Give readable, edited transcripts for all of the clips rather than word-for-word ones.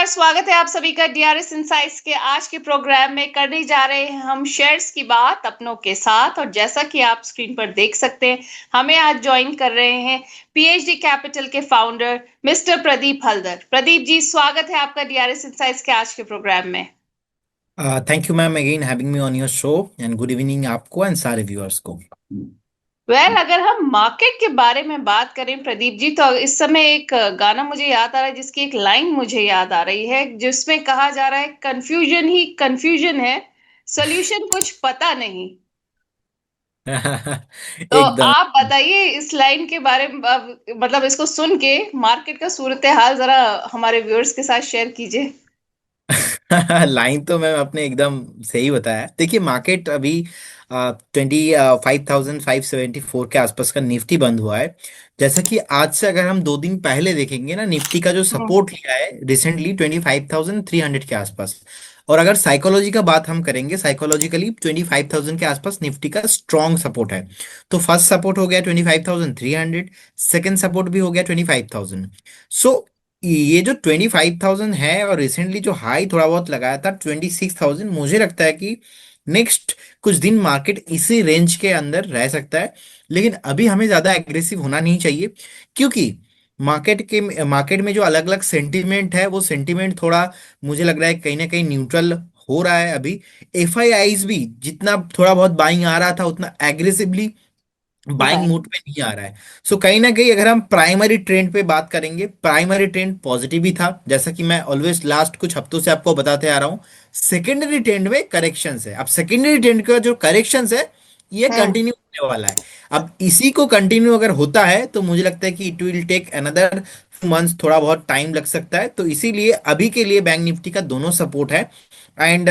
नमस्कार, स्वागत है आप सभी का डीआरएस इनसाइट्स के आज के प्रोग्राम में। करने जा रहे हैं हम शेयर्स की बात अपनों के साथ। और जैसा कि आप स्क्रीन पर देख सकते हैं, हमें आज ज्वाइन कर रहे हैं पीएचडी कैपिटल के फाउंडर मिस्टर प्रदीप हल्दर। प्रदीप जी, स्वागत है आपका डीआरएस इनसाइट्स के आज के प्रोग्राम में। Thank you ma'am again having me on your show and good evening आपको एंड सारे व्यूअर्स को। अगर हम मार्केट के बारे में बात करें प्रदीप जी, तो इस समय एक गाना मुझे याद आ रहा है, जिसकी एक लाइन मुझे याद आ रही है, जिसमें कहा जा रहा है कंफ्यूजन ही कंफ्यूजन है, सोल्यूशन कुछ पता नहीं। तो एकदम। आप बताइए इस लाइन के बारे में, मतलब इसको सुन के मार्केट का सूरत हाल जरा हमारे व्यूअर्स के साथ शेयर कीजिए। लाइन तो मैम आपने एकदम सही बताया। देखिए मार्केट अभी 25,574 के आसपास का निफ्टी बंद हुआ है। जैसा कि आज से अगर हम 2 दिन पहले देखेंगे ना, निफ्टी का जो हम्म। सपोर्ट लिया है रिसेंटली 25,300 के आसपास। और अगर साइकोलॉजी का बात हम करेंगे, साइकोलॉजिकली 25,000 के आसपास निफ्टी का स्ट्रॉन्ग सपोर्ट है। तो फर्स्ट सपोर्ट हो गया 25,300, सेकंड सपोर्ट भी हो गया 25,000। सो ये जो 25,000 है और रिसेंटली जो हाई थोड़ा बहुत लगाया था 26,000, मुझे लगता है कि नेक्स्ट कुछ दिन मार्केट इसी रेंज के अंदर रह सकता है। लेकिन अभी हमें ज्यादा एग्रेसिव होना नहीं चाहिए, क्योंकि मार्केट में जो अलग अलग सेंटीमेंट है वो सेंटीमेंट थोड़ा मुझे लग रहा है कहीं ना कहीं न्यूट्रल हो रहा है अभी। एफआईआईज भी जितना थोड़ा बहुत बाइंग आ रहा था उतना एग्रेसिवली बाइंग राइट। मूड में नहीं आ रहा है। सो कहीं ना कहीं अगर हम प्राइमरी ट्रेंड पे बात करेंगे, प्राइमरी ट्रेंड पॉजिटिव ही था, जैसा कि मैं ऑलवेज लास्ट कुछ हफ्तों से आपको बताते आ रहा हूँ। सेकेंडरी ट्रेंड में करेक्शन है। अब सेकेंडरी ट्रेंड का जो करेक्शन है ये हम्म। कंटिन्यू होने वाला है। अब इसी को कंटिन्यू अगर होता है तो मुझे लगता है कि it will take another months, थोड़ा बहुत टाइम लग सकता है। तो इसीलिए अभी के लिए बैंक निफ्टी का दोनों सपोर्ट है एंड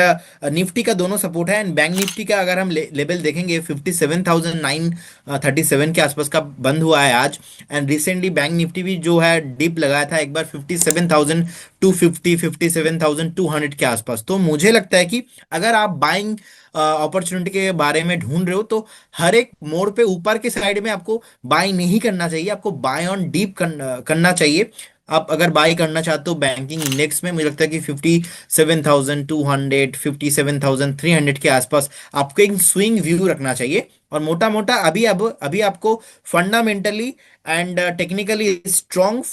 निफ्टी का दोनों सपोर्ट है। एंड बैंक निफ्टी का अगर हम लेवल देखेंगे 57,937 के आसपास का बंद हुआ है आज। एंड रिसेंटली बैंक निफ्टी भी जो है डिप लगाया था एक बार 57,250 57,200 के आसपास। तो मुझे लगता है कि अगर आप बाइंग अपॉर्चुनिटी के बारे में ढूंढ रहे हो तो हर एक मोड़ पे ऊपर के साइड में आपको बाय नहीं करना चाहिए, आपको बाय ऑन डीप करना चाहिए। आप अगर बाय करना चाहते हो बैंकिंग इंडेक्स में, मुझे लगता है कि 57,200 57,300 के आसपास आपको एक स्विंग व्यू रखना चाहिए। और मोटा मोटा अभी आपको फंडामेंटली एंड टेक्निकली स्ट्रॉन्ग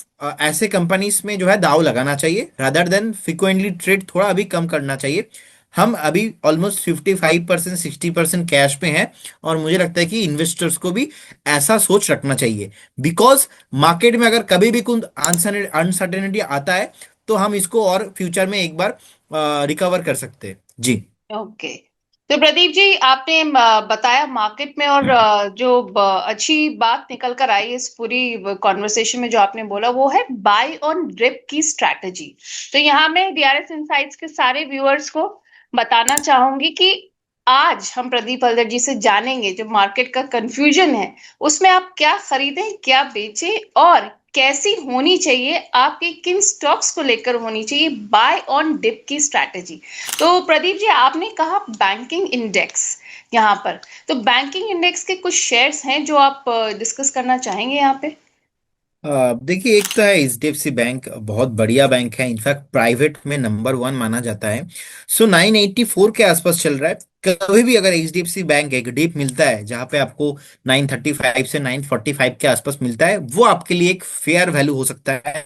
ऐसे कंपनीज में जो है दाव लगाना चाहिए, रादर देन फ्रिक्वेंटली ट्रेड थोड़ा अभी कम करना चाहिए। हम अभी ऑलमोस्ट 55% 60% कैश पे हैं। और मुझे लगता है कि इन्वेस्टर्स को भी ऐसा सोच रखना चाहिए, बिकॉज मार्केट में अगर कभी भी कुछ अनसर्टेनिटी आता है तो हम इसको और फ्यूचर में एक बार रिकवर कर सकते हैं जी। ओके। तो प्रदीप जी, आपने बताया मार्केट में, और अच्छी बात निकल कर आई इस पूरी कॉन्वर्सेशन में, जो आपने बोला वो है बाय ऑन ड्रिप की स्ट्रैटेजी। तो यहाँ मैं डीआरएस इनसाइट्स के सारे व्यूअर्स को बताना चाहूंगी कि आज हम प्रदीप हल्दर जी से जानेंगे जो मार्केट का कंफ्यूजन है, उसमें आप क्या खरीदें, क्या बेचें, और कैसी होनी चाहिए, आपके किन स्टॉक्स को लेकर होनी चाहिए बाय ऑन डिप की स्ट्रैटेजी। तो प्रदीप जी, आपने कहा बैंकिंग इंडेक्स यहाँ पर, तो बैंकिंग इंडेक्स के कुछ शेयर्स हैं जो आप डिस्कस करना चाहेंगे यहाँ पे। देखिए, एक तो है एचडीएफसी बैंक, बहुत बढ़िया बैंक है, इनफैक्ट प्राइवेट में नंबर 1 माना जाता है। सो 984 के आसपास चल रहा है। कभी भी अगर एचडीएफसी बैंक एक डीप मिलता है जहां पे आपको 935 से 945 के आसपास मिलता है, वो आपके लिए एक फेयर वैल्यू हो सकता है।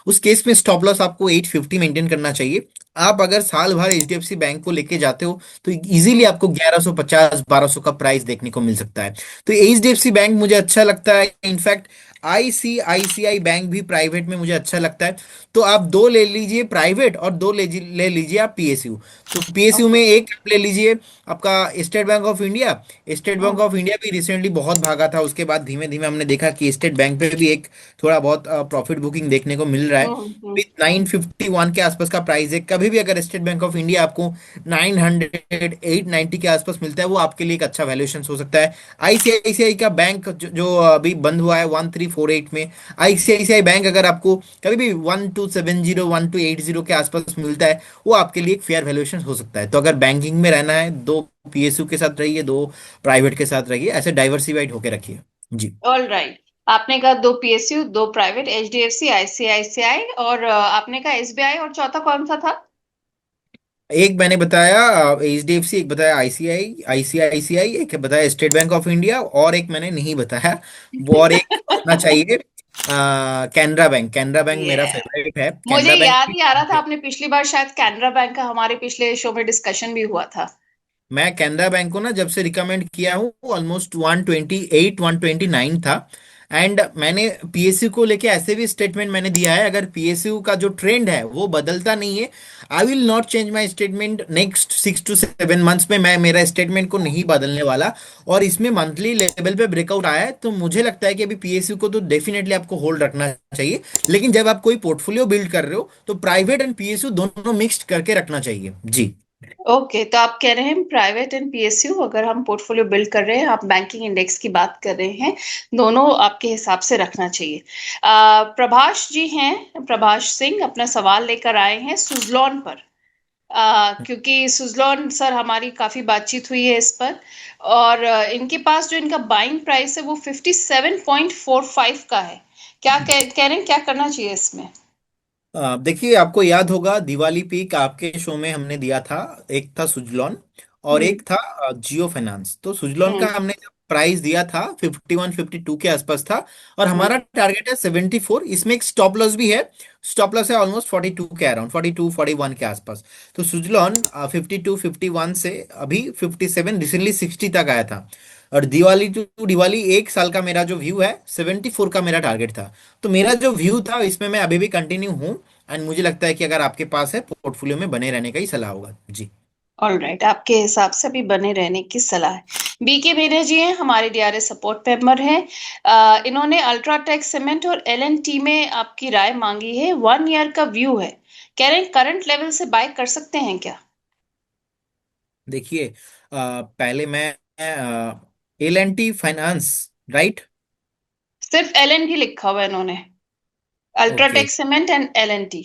उस केस में स्टॉप लॉस आपको 850 मेंटेन करना चाहिए। आप अगर साल भर एचडीएफसी बैंक को लेके जाते हो तो इजीली आपको 1150 1200 का प्राइस देखने को मिल सकता है। तो एचडीएफसी बैंक मुझे अच्छा लगता है। इनफैक्ट आईसीआईसीआई बैंक भी प्राइवेट में मुझे अच्छा लगता है। तो आप दो ले लीजिए प्राइवेट और दो ले लीजिए आप पीएसयू। तो पीएसयू में ओके। एक आप ले लीजिए आपका state bank of India. State bank of India भी रिसेंटली बहुत भागा था, उसके बाद धीमे धीमे हमने देखा कि स्टेट बैंक पे भी एक थोड़ा बहुत प्रॉफिट बुकिंग देखने को मिल रहा है। हम्म। विथ 951 के आसपास का प्राइस है। कभी भी अगर स्टेट बैंक ऑफ इंडिया आपको 900 890 के आसपास मिलता है, वो आपके लिए एक अच्छा वैल्यूएशन हो सकता है। आईसीआईसीआई का बैंक जो अभी बंद हुआ है 1348 में, आईसीआईसीआई बैंक अगर आपको कभी भी 1270 1280 के आसपास मिलता है, वो आपके लिए एक फेयर वैल्यूएशन हो सकता है। तो अगर बैंकिंग में रहना है, दो पीएसयू के साथ रहिए, दो प्राइवेट के साथ रहिए, ऐसे डाइवर्सिफाइड होके रखिए जी। All right. आपने कहा दो पीएसयू, दो प्राइवेट, एचडीएफसी, आईसीआईसीआई, और आपने कहा एसबीआई, और चौथा कौन सा था? एक मैंने बताया HDFC, एक बताया ICICI, एक बताया स्टेट बैंक ऑफ इंडिया, और एक मैंने नहीं बताया, वो और एक होना चाहिए, कैनरा बैंक मेरा ये फेवरेट है, मुझे कैनरा बैंक याद भी। ही आ रहा था, आपने पिछली बार शायद कैनरा बैंक का हमारे पिछले शो में डिस्कशन भी हुआ था। मैं कैनरा बैंक को ना जब से रिकमेंड किया हूँ ऑलमोस्ट 128 129 था। एंड मैंने PSU को लेके ऐसे भी स्टेटमेंट मैंने दिया है, अगर PSU का जो ट्रेंड है वो बदलता नहीं है, I will not change my statement next 6 to 7 months में, मैं मेरा स्टेटमेंट को नहीं बदलने वाला। और इसमें मंथली लेवल पे ब्रेकआउट आया है, तो मुझे लगता है कि अभी PSU को तो डेफिनेटली आपको होल्ड रखना चाहिए। लेकिन जब आप कोई पोर्टफोलियो बिल्ड कर रहे हो तो प्राइवेट एंड PSU दोनों मिक्स्ड करके रखना चाहिए जी। ओके, तो आप कह रहे हैं प्राइवेट एंड पीएसयू अगर हम पोर्टफोलियो बिल्ड कर रहे हैं, आप बैंकिंग इंडेक्स की बात कर रहे हैं, दोनों आपके हिसाब से रखना चाहिए। प्रभाष जी हैं, प्रभाष सिंह अपना सवाल लेकर आए हैं सुजलॉन पर। क्योंकि सुजलॉन सर हमारी काफी बातचीत हुई है इस पर, और इनके पास जो इनका बाइंग प्राइस है वो 57.45 का है। क्या कह रहे हैं, क्या करना चाहिए इसमें? देखिए, आपको याद होगा दिवाली पीक आपके शो में हमने दिया था, एक था सुजलॉन और हम्म। एक था जियो फाइनेंस। तो सुजलॉन का हम्म। हमने जब प्राइस दिया था 51 52 के आसपास था, और हम्म। हमारा टारगेट है 74। इसमें एक स्टॉप लॉस भी है, स्टॉप लॉस है ऑलमोस्ट 42 के अराउंड, 42 41 के आसपास। तो सुजलॉन 52 51 से अभी 57, रिसेंटली 60 तक आया था। और दिवाली टू दिवाली 1 साल का मेरा जो व्यू है 74 का मेरा टारगेट था। तो मेरा जो व्यू था इसमें मैं अभी भी कंटिन्यू हूँ। एंड मुझे लगता है कि अगर आपके पास है, पोर्टफोलियो में बने रहने का ही सलाह होगा जी। ऑल राइट, आपके हिसाब से भी बने रहने की सलाह है। बीके मीना जी हैं, हमारे डीआरएस सपोर्ट मेंबर हैं। इन्होंने अल्ट्राटेक सीमेंट और एलएनटी में आपकी राय मांगी है। 1 ईयर का व्यू है, कह रहे हैं करंट लेवल से बाय कर सकते हैं क्या? देखिए, पहले मैं L&T फाइनेंस, राइट। सिर्फ एलएनटी लिखा हुआ है इन्होंने, okay, UltraTech cement and LNT.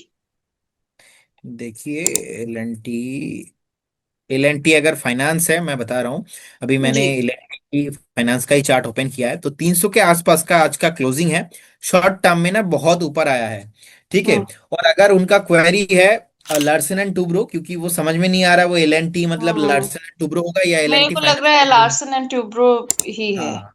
देखिए, एल एन टी अगर फाइनेंस है, मैं बता रहा हूँ, अभी मैंने जी। एल फाइनेंस का ही चार्ट ओपन किया है, तो 300 के आसपास का आज का क्लोजिंग है। शॉर्ट टर्म में ना बहुत ऊपर आया है, ठीक है। हम्म। और अगर उनका क्वेरी है लार्सन एंड टूब्रो, क्योंकि वो समझ में नहीं आ रहा वो L&T मतलब हम्म। लार्सन एंड टूब्रो होगा या एल एन मेरे टी को लग रहा फाइनेंस है होगा। लार्सन एंड ट्यूब्रो ही है। हाँ,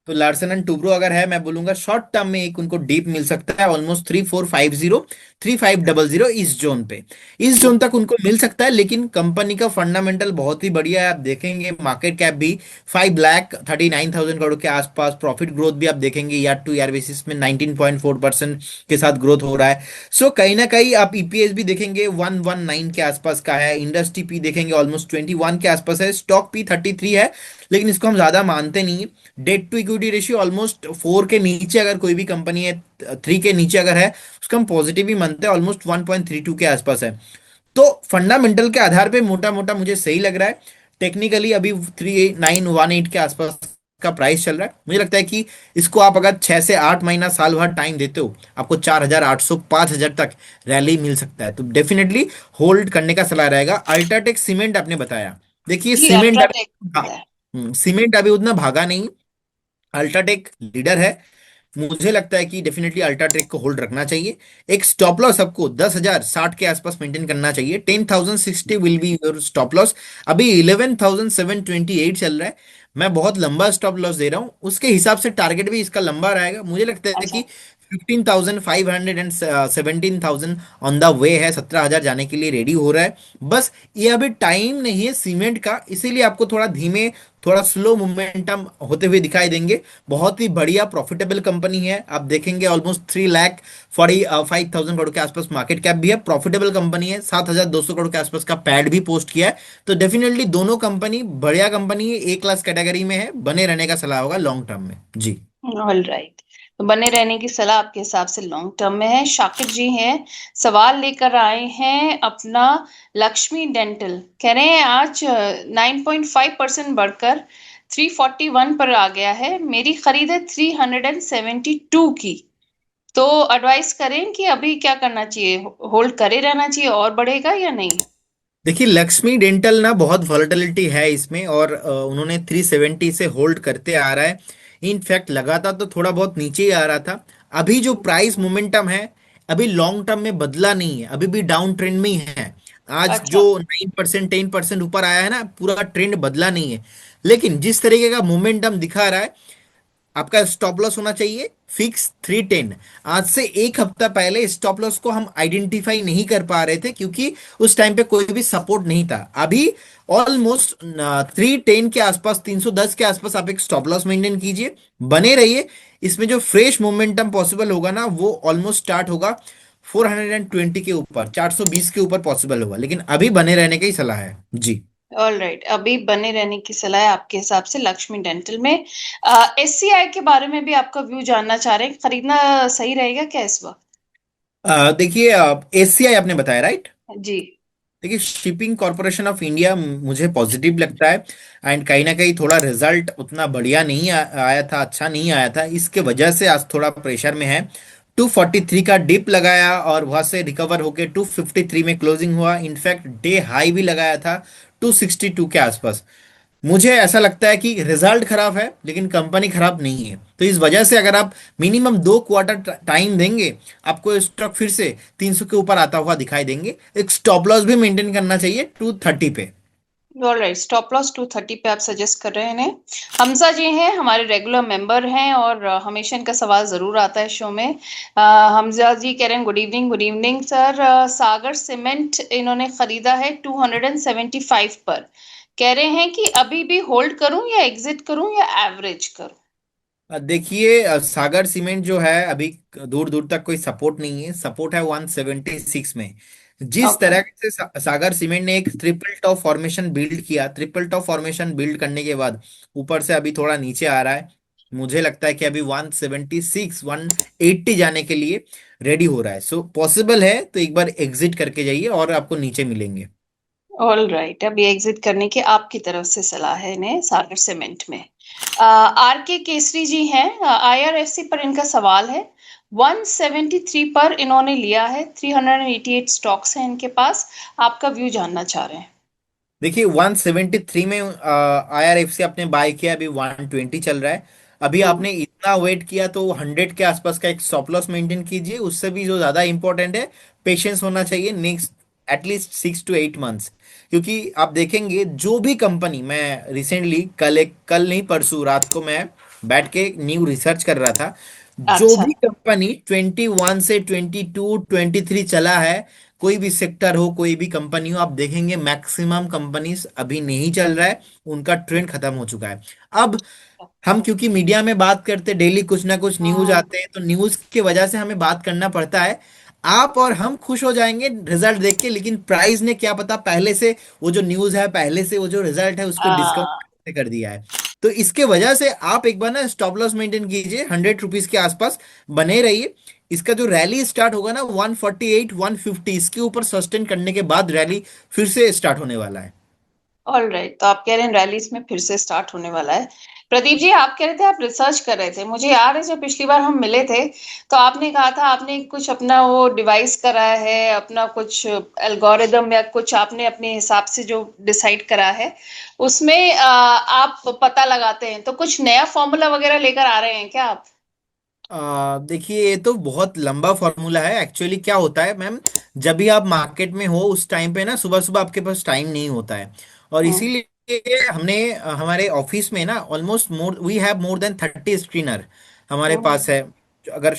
तो लार्सन एंड टुब्रो अगर है, मैं बोलूंगा शॉर्ट टर्म में एक उनको डीप मिल सकता है, ऑलमोस्ट 3450 3500 इस जोन पे, इस जोन तक उनको मिल सकता है। लेकिन कंपनी का फंडामेंटल बहुत ही बढ़िया है, आप देखेंगे मार्केट कैप भी 5,39,000 करोड़ के आसपास, प्रॉफिट ग्रोथ भी आप देखेंगे ईयर टू ईयर बेसिस में 19.4% के साथ ग्रोथ हो रहा है। सो कहीं ना कहीं आप EPS भी देखेंगे 119 के आसपास का है, इंडस्ट्री पी देखेंगे ऑलमोस्ट 21 के आसपास है, स्टॉक पी 33 है, लेकिन इसको हम ज्यादा मानते नहीं। Debt to equity ratio almost 4 के नीचे अगर कोई भी कंपनी है, 3 के नीचे अगर है, उसको हम पॉजिटिव ही मानते हैं, ऑलमोस्ट 1.32 के आसपास है। तो फंडामेंटल के आधार पे मोटा मोटा मुझे सही लग रहा है। टेक्निकली अभी 3918 के आसपास का प्राइस चल रहा है, मुझे लगता है कि इसको आप अगर 6 से 8 महीना साल भर टाइम देते हो, आपको 4,800 5,000 तक रैली मिल सकता है, तो डेफिनेटली होल्ड करने का सलाह रहेगा। अल्ट्राटेक सीमेंट आपने बताया, देखिए जी, सीमेंट अल्ट्राटेक अभी, है। सीमेंट अभी उतना भागा नहीं, अल्ट्राटेक लीडर है। मुझे लगता है कि डेफिनेटली अल्ट्राटेक को होल्ड रखना चाहिए। एक स्टॉप लॉस आपको 10,060 के आसपास मेंटेन करना चाहिए, 10,060 will be your stop loss. अभी 11,728 चल रहा है, मैं बहुत लंबा स्टॉप लॉस दे रहा हूँ, उसके हिसाब से टारगेट भी इसका लंबा रहेगा। मुझे लगता है अच्छा। कि 15,500 एंड 17,000 ऑन द वे है, 17,000 जाने के लिए रेडी हो रहा है। बस ये अभी टाइम नहीं है सीमेंट का, इसीलिए आपको थोड़ा धीमे, थोड़ा स्लो मोमेंटम होते हुए दिखाई देंगे। बहुत ही बढ़िया प्रॉफिटेबल कंपनी है, आप देखेंगे ऑलमोस्ट 3,45,000 करोड़ के आसपास मार्केट कैप भी है, प्रॉफिटेबल कंपनी है, 7,200 करोड़ के आसपास का पैड भी पोस्ट किया है। तो डेफिनेटली दोनों कंपनी बढ़िया कंपनी है, A क्लास कैटेगरी में है, बने रहने का सलाह होगा लॉन्ग टर्म में जी। ऑल राइट, तो बने रहने की सलाह आपके हिसाब से लॉन्ग टर्म में है। शाकिर जी हैं, सवाल लेकर आए हैं अपना लक्ष्मी डेंटल। कह रहे हैं आज 9.5% बढ़कर 341 पर आ गया है, मेरी खरीद है 372 की। तो एडवाइस करें कि अभी क्या करना चाहिए, होल्ड करे रहना चाहिए और बढ़ेगा या नहीं? देखिए, लक्ष्मी डेंटल ना बहुत वॉलेटिलिटी है इसमें, और उन्होंने 370 से होल्ड करते आ रहा है। इनफैक्ट लगातार तो थोड़ा बहुत नीचे ही आ रहा था। अभी जो प्राइस मोमेंटम है, अभी लॉन्ग टर्म में बदला नहीं है, अभी भी डाउन ट्रेंड में ही है। आज अच्छा। जो 9% 10% ऊपर आया है ना, पूरा ट्रेंड बदला नहीं है। लेकिन जिस तरीके का मोमेंटम दिखा रहा है, आपका स्टॉप लॉस होना चाहिए फिक्स 310। आज से एक हफ्ता पहले स्टॉप लॉस को हम आइडेंटिफाई नहीं कर पा रहे थे, क्योंकि उस टाइम पे कोई भी सपोर्ट नहीं था। अभी ऑलमोस्ट 310 के आसपास, 310 के आसपास आप एक स्टॉप लॉस मेंटेन कीजिए, बने रहिए। इसमें जो फ्रेश मोमेंटम पॉसिबल होगा ना, वो ऑलमोस्ट स्टार्ट होगा 420 के ऊपर, 420 के ऊपर पॉसिबल होगा, लेकिन अभी बने रहने की ही सलाह है जी। ऑल राइट, अभी बने रहने की सलाह है आपके हिसाब से लक्ष्मी डेंटल में। एससीआई के बारे में भी आपका व्यू जानना चाह रहे हैं, खरीदना सही रहेगा क्या इस वक्त? देखिए, एससीआई आपने बताया, राइट? जी। देखिए, शिपिंग कॉरपोरेशन ऑफ इंडिया मुझे पॉजिटिव लगता है। एंड कहीं ना कहीं थोड़ा रिजल्ट उतना बढ़िया नहीं आया था, अच्छा नहीं आया था, इसके वजह से आज थोड़ा प्रेशर में है। 243 का डिप लगाया और वहां से रिकवर होके 253 में क्लोजिंग हुआ। इनफैक्ट डे हाई भी लगाया था 262 के आसपास। मुझे ऐसा लगता है कि रिजल्ट खराब है, लेकिन कंपनी खराब नहीं है। तो इस वजह से अगर आप मिनिमम 2 क्वार्टर टाइम देंगे, आपको स्टॉक फिर से 300 के ऊपर आता हुआ दिखाई देंगे। एक स्टॉप लॉस भी मेंटेन करना चाहिए 230 पे। ऑल राइट, स्टॉप लॉस 230 पे आप सजेस्ट कर रहे हैं इन्हें। हमजा जी हैं, हमारे रेगुलर मेंबर हैं और हमेशा इनका सवाल जरूर आता है शो में। हमजा जी कह रहे हैं, good evening, good evening sir. Sagar cement इन्होंने खरीदा है 275 पर। कह रहे हैं कि अभी भी होल्ड करूं या एग्जिट करूं या एवरेज करूं? देखिए, सागर सीमेंट जो है अभी दूर दूर तक कोई सपोर्ट नहीं है, सपोर्ट है 176 में। जिस ओके। तरह से सागर सीमेंट ने एक ट्रिपल टॉप फॉर्मेशन बिल्ड किया, ट्रिपल टॉप फॉर्मेशन बिल्ड करने के बाद ऊपर से अभी थोड़ा नीचे आ रहा है। मुझे लगता है कि अभी 176 180 जाने के लिए रेडी हो रहा है। सो पॉसिबल है तो एक बार एग्जिट करके जाइए और आपको नीचे मिलेंगे। ऑल राइट, अभी एग्जिट करने की आपकी तरफ से सलाह है इन्हें सागर सीमेंट में। आर के केसरी जी हैं, आईआरएफसी पर इनका सवाल है। 173 पर इन्होंने लिया है, 388 स्टॉक्स हैं इनके पास। आपका व्यू जानना चाह रहे हैं। देखिए, 173 में आईआरएफसी आपने बाय किया, अभी 120 चल रहा है। अभी हम्म। आपने इतना वेट किया तो 100 के आसपास का एक स्टॉप लॉस मेंटेन कीजिए। उससे भी जो ज्यादा इंपॉर्टेंट है, पेशेंस होना चाहिए नेक्स्ट एटलीस्ट 6 to 8 मंथ्स। क्योंकि आप देखेंगे जो भी कंपनी, मैं रिसेंटली कल नहीं परसों रात को मैं बैठ के न्यू रिसर्च कर रहा था, जो अच्छा। भी कंपनी 21 से 22 23 चला है, कोई भी सेक्टर हो, कोई भी कंपनी हो, आप देखेंगे मैक्सिमम कंपनीज अभी नहीं चल रहा है, उनका ट्रेंड खत्म हो चुका है। अब हम क्योंकि मीडिया में बात करते, डेली कुछ ना कुछ न्यूज हम्म। आते हैं, तो न्यूज की वजह से हमें बात करना पड़ता है। आप और हम खुश हो जाएंगे रिजल्ट देख के, लेकिन प्राइस ने क्या पता पहले से वो जो न्यूज है, पहले से वो जो रिजल्ट है, उसको आ, डिस्काउंट कर दिया है। तो इसके वजह से आप एक बार ना स्टॉप लॉस मेंटेन कीजिए, 100 रुपीज के आसपास बने रहिए। इसका जो रैली स्टार्ट होगा ना, 148 150 इसके ऊपर सस्टेन करने के बाद रैली फिर से स्टार्ट होने वाला है। ऑल राइट, तो आप कह रहे हैं रैलीज में फिर से स्टार्ट होने वाला है। प्रदीप जी, आप कह रहे थे आप रिसर्च कर रहे थे। मुझे याद है जब पिछली बार हम मिले थे तो आपने कहा था आपने कुछ अपना वो डिवाइस करा है, अपना कुछ एल्गोरिदम या कुछ आपने अपने हिसाब से जो डिसाइड करा है, उसमें आप पता लगाते हैं। तो कुछ नया फॉर्मूला वगैरह लेकर आ रहे हैं क्या आप? देखिए, ये तो बहुत लंबा फॉर्मूला है। एक्चुअली क्या होता है मैम, जब भी आप मार्केट में हो उस टाइम पे ना, सुबह सुबह आपके पास टाइम नहीं होता है। और हम्म। इसीलिए हमने हमारे ऑफिस में ना almost we have more than 30 screener हमारे हम्म। पास है। अगर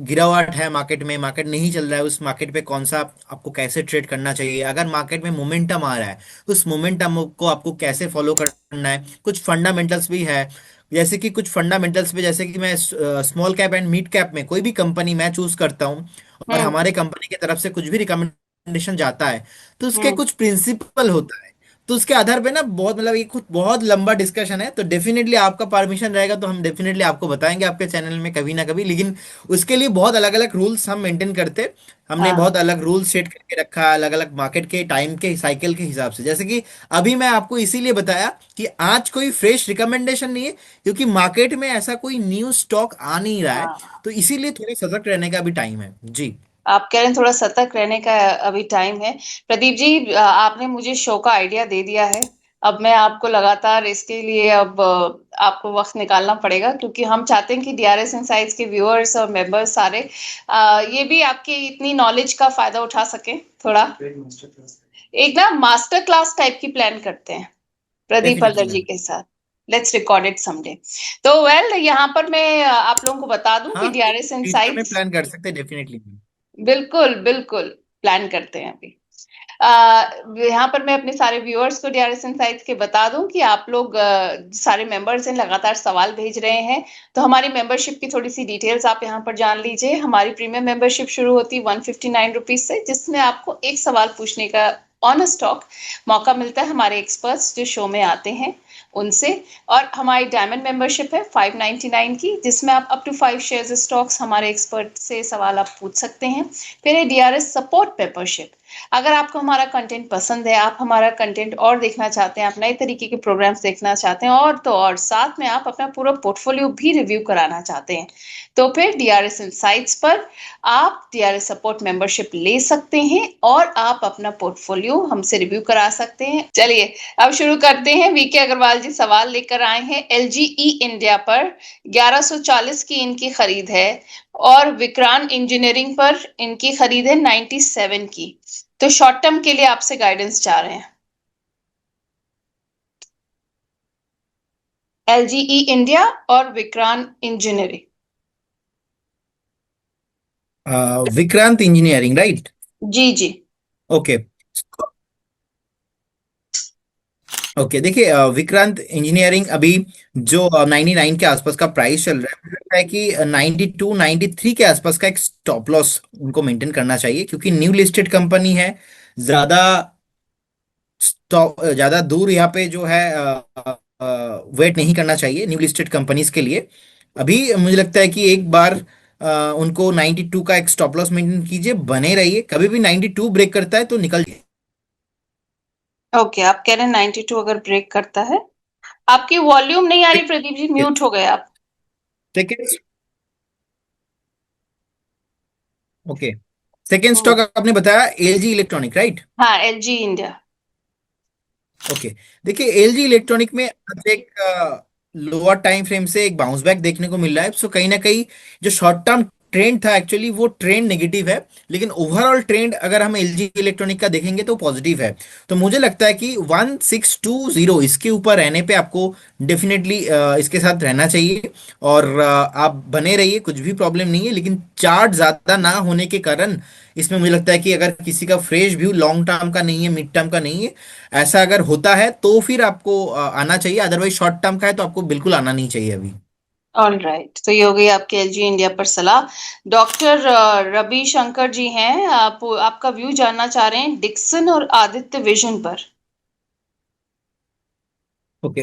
गिरावट है मार्केट में, मार्केट नहीं चल रहा है, उस मार्केट पे कौन सा आपको कैसे ट्रेड करना चाहिए, अगर मार्केट में मोमेंटम आ रहा है, उस मोमेंटम को आपको कैसे फॉलो करना है, कुछ फंडामेंटल्स भी है। जैसे कि कुछ फंडामेंटल्स पे, जैसे कि मैं small cap and mid cap में कोई भी कंपनी मैं चूज करता हूँ, और हम्म। हमारे कंपनी की तरफ से कुछ भी रिकमेंडेशन जाता है, तो उसके हम्म। कुछ प्रिंसिपल होता है। तो उसके आधार पे ना बहुत, मतलब ये कुछ बहुत लंबा डिस्कशन है। तो डेफिनेटली आपका परमिशन रहेगा तो हम डेफिनेटली आपको बताएंगे आपके चैनल में कभी ना कभी, लेकिन उसके लिए बहुत अलग अलग रूल्स हम मेंटेन करते। हमने हाँ। बहुत अलग रूल्स सेट करके रखा है, अलग अलग मार्केट के टाइम के साइकिल के हिसाब से। जैसे कि अभी मैं आपको इसीलिए बताया कि आज कोई फ्रेश रिकमेंडेशन नहीं है, क्योंकि मार्केट में ऐसा कोई न्यू स्टॉक आ नहीं रहा है। हाँ, तो इसीलिए थोड़ा सतर्क रहने का भी टाइम है जी। आप कह रहे हैं थोड़ा सतर्क रहने का अभी टाइम है। प्रदीप जी, आपने मुझे शो का आइडिया दे दिया है। अब मैं आपको लगातार इसके लिए अब आपको वक्त निकालना पड़ेगा, क्योंकि हम चाहते हैं कि डीआरएस इनसाइट्स के व्यूअर्स और मेंबर्स सारे ये भी आपकी इतनी नॉलेज का फायदा उठा सकें थोड़ा। एक ना मास्टर क्लास टाइप की प्लान करते हैं प्रदीप डेफिनेटली हल्दर जी मैम। के साथ। Let's record it someday. तो वेल, यहाँ पर मैं आप लोगों को बता दूं कि हाँ, डीआरएस फ्यूचर में इनसाइट्स, प्लान कर सकते हैं डेफिनेटली मैम। बिल्कुल बिल्कुल प्लान करते हैं अभी। यहाँ पर मैं अपने सारे व्यूअर्स को डीआरएस इनसाइट्स के बता दूं कि आप लोग सारे मेंबर्स हैं, लगातार सवाल भेज रहे हैं। तो हमारी मेंबरशिप की थोड़ी सी डिटेल्स आप यहाँ पर जान लीजिए। हमारी प्रीमियम मेंबरशिप शुरू होती है 159 रुपीज से, जिसमें आपको एक सवाल पूछने का ऑन स्टॉक मौका मिलता है हमारे एक्सपर्ट्स जो शो में आते हैं उनसे। और हमारी डायमंड मेंबरशिप है 599 की, जिसमें आप अप टू 5 शेयर्स स्टॉक्स हमारे एक्सपर्ट से सवाल आप पूछ सकते हैं। फिर है डीआरएस सपोर्ट मेंबरशिप। अगर आपको हमारा कंटेंट पसंद है, आप हमारा कंटेंट और देखना चाहते हैं, आप नए तरीके के प्रोग्राम्स देखना चाहते हैं, और तो और साथ में आप अपना पूरा पोर्टफोलियो भी रिव्यू कराना चाहते हैं, तो फिर डीआरएस इनसाइट्स पर आप डीआरएस सपोर्ट मेंबरशिप ले सकते हैं और आप अपना पोर्टफोलियो हमसे रिव्यू करा सकते हैं। चलिए अब शुरू करते हैं। वीके अग्रवाल जी सवाल लेकर आए हैं। एलजीई इंडिया पर 1140 की इनकी खरीद है, और विक्रांत इंजीनियरिंग पर इनकी खरीद है 97 की। तो शॉर्ट टर्म के लिए आपसे गाइडेंस चाह रहे हैं। एलजीई इंडिया और Vikrant engineering. Vikrant engineering, right? जी जी। ओके। ओके, देखिए विक्रांत इंजीनियरिंग अभी जो 99 के आसपास का प्राइस चल रहा है, मुझे लगता है कि 92 93 के आसपास का एक स्टॉप लॉस उनको मेंटेन करना चाहिए, क्योंकि न्यू लिस्टेड कंपनी है। ज्यादा ज्यादा दूर यहाँ पे जो है वेट नहीं करना चाहिए न्यू लिस्टेड कंपनीज के लिए। अभी मुझे लगता है कि एक बार उनको 92 का एक स्टॉप लॉस मेंटेन कीजिए, बने रहिए। कभी भी 92 ब्रेक करता है तो निकल जाइए। ओके, आप कह रहे हैं 92 अगर ब्रेक करता है। आपकी वॉल्यूम नहीं आ रही प्रदीप जी, म्यूट हो गए आप। सेकेंड। ओके। सेकेंड हम्म। स्टॉक आपने बताया एलजी इलेक्ट्रॉनिक, राइट? हाँ, एलजी इंडिया। ओके। देखिए एलजी इलेक्ट्रॉनिक में आज एक लोअर टाइम फ्रेम से एक बाउंस बैक देखने को मिल रहा है। सो कहीं ना कहीं जो शॉर्ट टर्म ट्रेंड था, एक्चुअली वो ट्रेंड नेगेटिव है, लेकिन ओवरऑल ट्रेंड अगर हम एलजी इलेक्ट्रॉनिक का देखेंगे तो पॉजिटिव है। तो मुझे लगता है कि 1620 इसके ऊपर रहने पे आपको डेफिनेटली इसके साथ रहना चाहिए। और आप बने रहिए, कुछ भी प्रॉब्लम नहीं है, लेकिन चार्ट ज्यादा ना होने के कारण इसमें मुझे लगता है कि अगर किसी का फ्रेश व्यू लॉन्ग टर्म का नहीं है, मिड टर्म का नहीं है, ऐसा अगर होता है तो फिर आपको आना चाहिए। अदरवाइज शॉर्ट टर्म का है तो आपको बिल्कुल आना नहीं चाहिए अभी। ऑल राइट, तो ये हो गई आपके एलजी इंडिया पर सलाह। डॉक्टर रवि शंकर जी हैं, आपका व्यू जानना चाह रहे हैं डिक्सन और आदित्य विजन पर। ओके।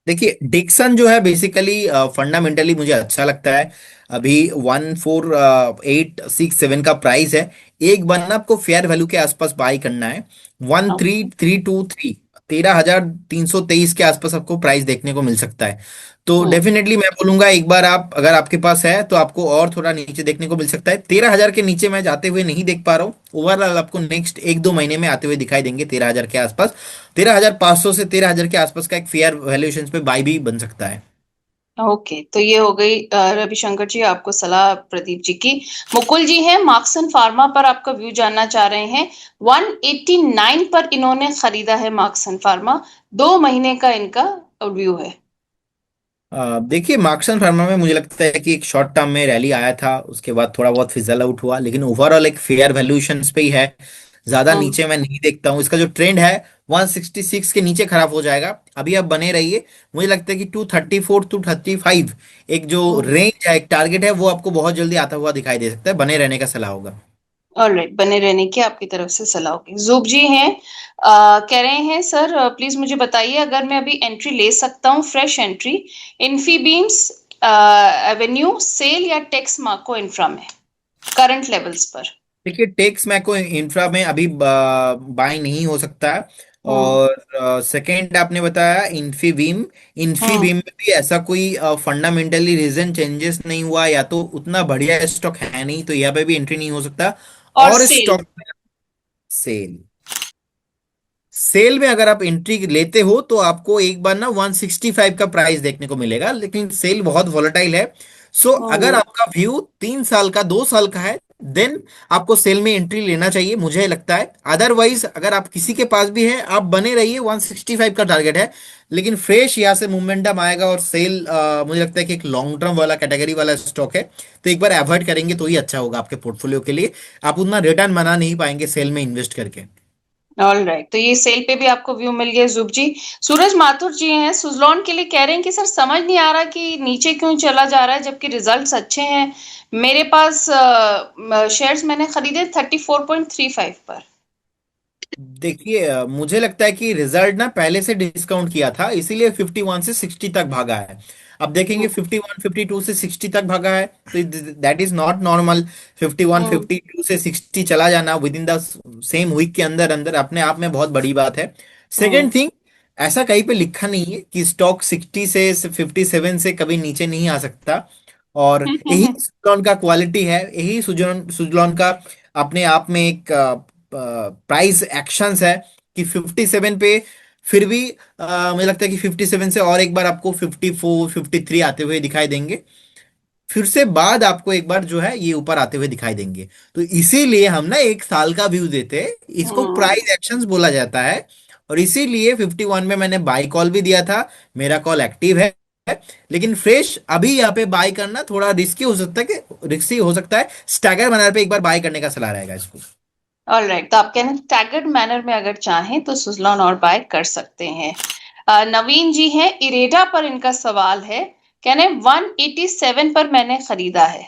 देखिए डिक्सन जो है बेसिकली फंडामेंटली मुझे अच्छा लगता है। अभी 14,867 का प्राइस है। एक बार ना आपको फेयर वैल्यू के आसपास बाई करना है। 13,323, 13,323 के आसपास आपको प्राइस देखने को मिल सकता है। तो हम्म। डेफिनेटली मैं बोलूंगा एक बार आप, अगर आपके पास है तो आपको और थोड़ा नीचे देखने को मिल सकता है। 13,000 के नीचे मैं जाते हुए नहीं देख पा रहा हूँ। ओवरऑल आपको नेक्स्ट 1 2 महीने में आते हुए दिखाई देंगे 13,000 के आसपास। 13,500 से 13,000 के आसपास का एक फेयर वैल्यूएशन पे बाई भी बन सकता है। ओके, तो ये हो गई रविशंकर जी आपको सलाह प्रदीप जी की। मुकुल जी हैं मार्क्सन फार्मा पर, आपका व्यू जानना चाह रहे हैं। 189 पर इन्होंने खरीदा है मार्क्सन फार्मा। 2 महीने का इनका व्यू है। देखिए मार्क्सन फार्मा में मुझे लगता है कि एक शॉर्ट टर्म में रैली आया था, उसके बाद थोड़ा बहुत फिजल आउट हुआ, लेकिन ओवरऑल एक फेयर वैल्यूएशन पे ही है। ज्यादा हम्म। नीचे मैं नहीं देखता हूँ। इसका जो ट्रेंड है 166 के नीचे खराब हो जाएगा। अभी आप बने रहिए। मुझे लगता है कि 234 235 एक जो रेंज है, एक टारगेट है, वो आपको बहुत जल्दी आता हुआ दिखाई दे सकता है। बने रहने का सलाह होगा। ऑलराइट, बने रहने की आपकी तरफ से सलाह होगी। जुब जी हैं, कह रहे हैं सर प्लीज मुझे बताइए अगर मैं अभी एंट्री ले सकता हूँ, fresh entry Infibeam's Avenue cell या टेक्स मार्को इंफ्रा में करंट लेवल्स पर। देखिए टेक्स मैको इंफ्रा में अभी बाय नहीं हो सकता है। हम्म। और सेकंड आपने बताया इन्फीबीम। हम्म। इन्फीबीम में भी ऐसा कोई फंडामेंटली रीजन चेंजेस नहीं हुआ, या तो उतना बढ़िया स्टॉक है नहीं, तो यहाँ पे भी एंट्री नहीं हो सकता। और और सेल। Stock cell. सेल में अगर आप एंट्री लेते हो तो आपको एक बार ना 165 का प्राइस देखने को मिलेगा, लेकिन सेल बहुत वॉलेटाइल है। सो अगर हम्म। आपका व्यू 3 साल का 2 साल का है, देन आपको सेल में एंट्री लेना चाहिए मुझे लगता है। अदरवाइज अगर आप किसी के पास भी है, आप बने रहिए, 165 का टारगेट है। लेकिन फ्रेश यहाँ से मोमेंटम आएगा और सेल मुझे लगता है कि एक लॉन्ग टर्म वाला कैटेगरी वाला स्टॉक है, तो एक बार अवॉइड करेंगे तो ही अच्छा होगा आपके पोर्टफोलियो के लिए। आप उतना रिटर्न बना नहीं पाएंगे सेल में इन्वेस्ट करके। ऑल राइट, तो ये सेल पे भी आपको व्यू मिल गया जुग जी। सूरज माथुर जी हैं सुजलॉन के लिए, कह रहे हैं कि सर समझ नहीं आ रहा कि नीचे क्यों चला जा रहा है जबकि रिजल्ट्स अच्छे हैं। मेरे पास शेयर्स मैंने खरीदे 34.35 पर। देखिए मुझे लगता है कि रिजल्ट ना पहले से डिस्काउंट किया था, इसीलिए 51 से 60 तक भागा है। अब देखेंगे हम्म। 51 52 से 60 तक भागा है, तो that is not normal. 51 hmm. 52 से 60 चला जाना within the same week के अंदर अंदर अपने आप में बहुत बड़ी बात है। हम्म। सेकेंड थिंग, ऐसा कहीं पे लिखा नहीं है कि स्टॉक 60 से 57 से कभी नीचे नहीं आ सकता। और यही सुजलॉन का क्वालिटी है, यही सुजलॉन सुजलॉन का अपने आप में एक प्राइस एक्शंस है कि 57 पे फिर भी मुझे लगता है कि 57 से और एक बार आपको 54 53 आते हुए दिखाई देंगे। फिर से बाद आपको एक बार जो है ये ऊपर आते हुए दिखाई देंगे। तो इसीलिए हम ना 1 साल का व्यू देते हैं, इसको हम्म। प्राइस एक्शंस बोला जाता है। और इसीलिए 51 में मैंने बाई कॉल भी दिया था, मेरा कॉल एक्टिव है। लेकिन फ्रेश अभी यहाँ पे बाय करना थोड़ा रिस्की हो सकता है, कि रिस्की हो सकता है। स्टैगर बनार पे एक बार बाय करने का सलाह रहेगा इसको। ऑल राइट, तो आप कहना स्टैगर्ड मैनर में अगर चाहें तो सुजलॉन और बाय कर सकते हैं। नवीन जी हैं इरेडा पर, इनका सवाल है, कहने 187 पर मैंने खरीदा है,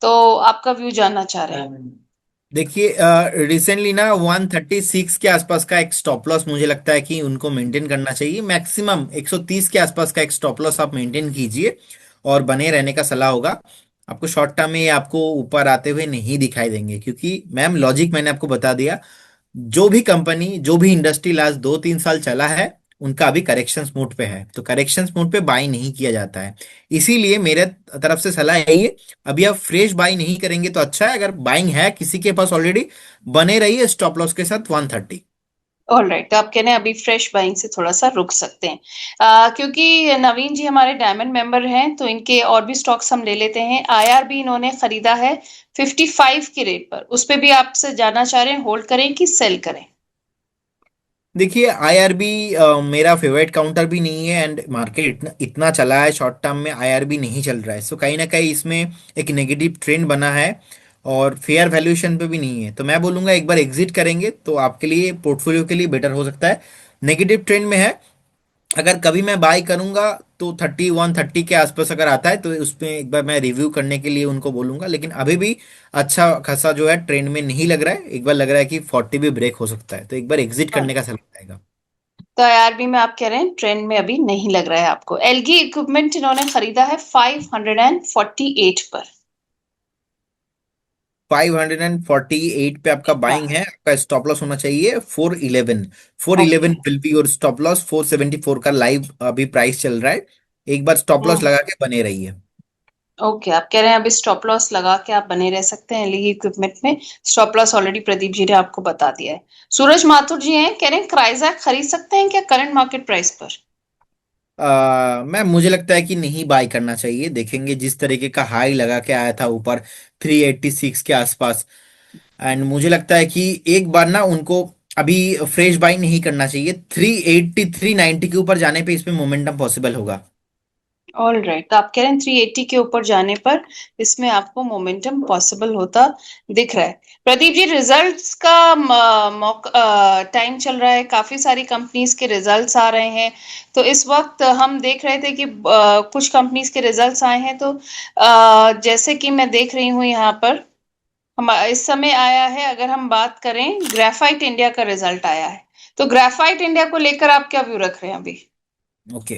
तो आपका व्यू जानना चाह रहे हैं। देखिए रिसेंटली ना 136 के आसपास का एक स्टॉप लॉस मुझे लगता है कि उनको मेंटेन करना चाहिए। मैक्सिमम 130 के आसपास का एक स्टॉप लॉस आप मेंटेन कीजिए और बने रहने का सलाह होगा। आपको शॉर्ट टर्म में ये आपको ऊपर आते हुए नहीं दिखाई देंगे, क्योंकि मैम लॉजिक मैंने आपको बता दिया। जो भी कंपनी जो भी इंडस्ट्री लास्ट 2 3 साल चला है, उनका अभी करेक्शंस मोड पे है, तो करेक्शंस मोड पे बाई नहीं किया जाता है। इसीलिए मेरे तरफ से सलाह यही है, अभी आप फ्रेश बाई नहीं करेंगे तो अच्छा है। अगर बाइंग है किसी के पास ऑलरेडी, बने रहिए स्टॉप लॉस के साथ 130। ऑल राइट, तो आप कहने अभी फ्रेश बाइंग से थोड़ा सा रुक सकते हैं। क्योंकि नवीन जी हमारे डायमंड मेंबर हैं तो इनके और भी स्टॉक्स हम ले लेते हैं। आईआरबी इन्होंने खरीदा है 55 की रेट पर, उस पे भी आपसे जानना चाह रहे हैं होल्ड करें कि सेल करें। देखिए आईआरबी मेरा फेवरेट काउंटर भी नहीं है, एंड मार्केट इतना चला है, शॉर्ट टर्म में आईआरबी नहीं चल रहा है। सो कहीं ना कहीं इसमें एक नेगेटिव ट्रेंड बना है और फेयर वैल्यूएशन पे भी नहीं है। तो मैं बोलूंगा एक बार एग्जिट करेंगे तो आपके लिए पोर्टफोलियो के लिए बेटर हो सकता है। नेगेटिव ट्रेंड में है, अगर कभी मैं बाय करूंगा तो 31 30 के आसपास अगर आता है तो उसमें एक बार मैं रिव्यू करने के लिए उनको बोलूंगा। लेकिन अभी भी अच्छा खासा जो है ट्रेंड में नहीं लग रहा है, एक बार लग रहा है कि 40 भी ब्रेक हो सकता है, तो एक बार एग्जिट करने का सलाह रहेगा। तो आईआरबी में आप कह रहे हैं ट्रेंड में अभी नहीं लग रहा है आपको। एलगी इक्विपमेंट इन्होंने खरीदा है 548 पर। 548 पे आपका बाइंग हाँ। है, आपका स्टॉप लॉस होना चाहिए 411। Four okay. Eleven will be your stop loss. 474 का लाइव अभी प्राइस चल रहा है, एक बार स्टॉप लॉस हम्म। लगा के बने रहिए। ओके, आप कह रहे हैं अभी स्टॉप लॉस लगा के आप बने रह सकते हैं एलगी इक्विपमेंट में। Stop loss already Pradeep ji ने आपको बता दिया है। सूरज माथुर जी हैं, कह रहे हैं क्राइजैक खरीद सकते हैं क्या करंट मार्केट प्राइस पर। मैम मुझे लगता है कि नहीं बाय करना चाहिए। देखेंगे जिस तरीके का हाई लगा के आया था ऊपर 386 के आसपास, एंड मुझे लगता है कि एक बार ना उनको अभी फ्रेश बाई नहीं करना चाहिए। 380 390 के ऊपर जाने पे इसमें मोमेंटम पॉसिबल होगा। ऑल राइट, तो आप कह रहे हैं 380 के ऊपर जाने पर इसमें आपको मोमेंटम पॉसिबल होता दिख रहा है। प्रदीप जी रिजल्ट्स का टाइम चल रहा है, काफी सारी कंपनीज के रिजल्ट्स आ रहे हैं, तो इस वक्त हम देख रहे थे कि कुछ कंपनीज के रिजल्ट्स आए हैं, तो जैसे कि मैं देख रही हूँ यहाँ पर हम इस समय आया है, अगर हम बात करें ग्रेफाइट इंडिया का रिजल्ट आया है, तो ग्रेफाइट इंडिया को लेकर आप क्या व्यू रख रहे हैं अभी। Okay